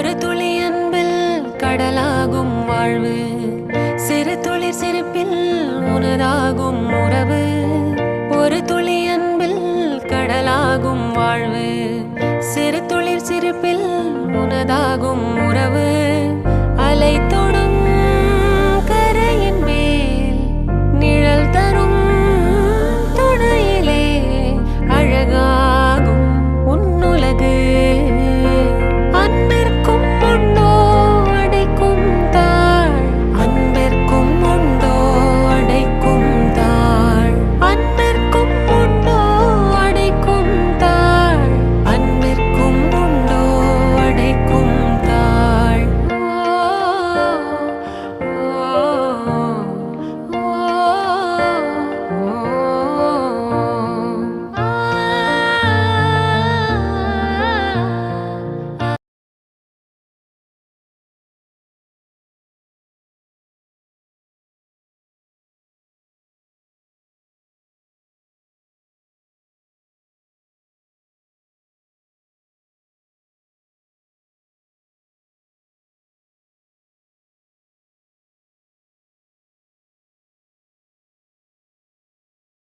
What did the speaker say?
ஒரு துளி அன்பில் கடலாகும் வாழ்வு, சிறு துளி சிரிப்பில் உனதாகும் உறவு. ஒரு துளி அன்பில் கடலாகும் வாழ்வு, சிறு துளி